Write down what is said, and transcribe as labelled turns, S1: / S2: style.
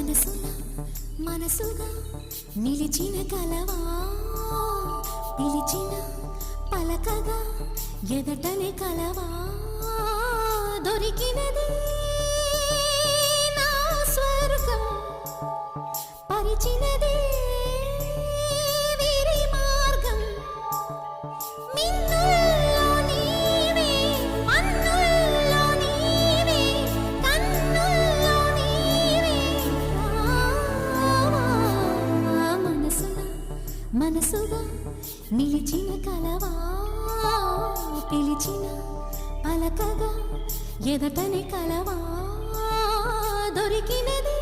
S1: మనసున మనసుగా నిలిచిన కలవా పిలిచిన పలకగా ఎదటనే కలవా దొరికినది నా స్వర్గం పరిచినది వీరి మార్గం మిన్నుల్లో నీవే మన్నుల్లో నీవే కన్నుల్లో నీవే రావా మనసున మనసుగా నిలిచిన కలవా పిలిచిన పలకగా ఎదటని కలవా దొరికినది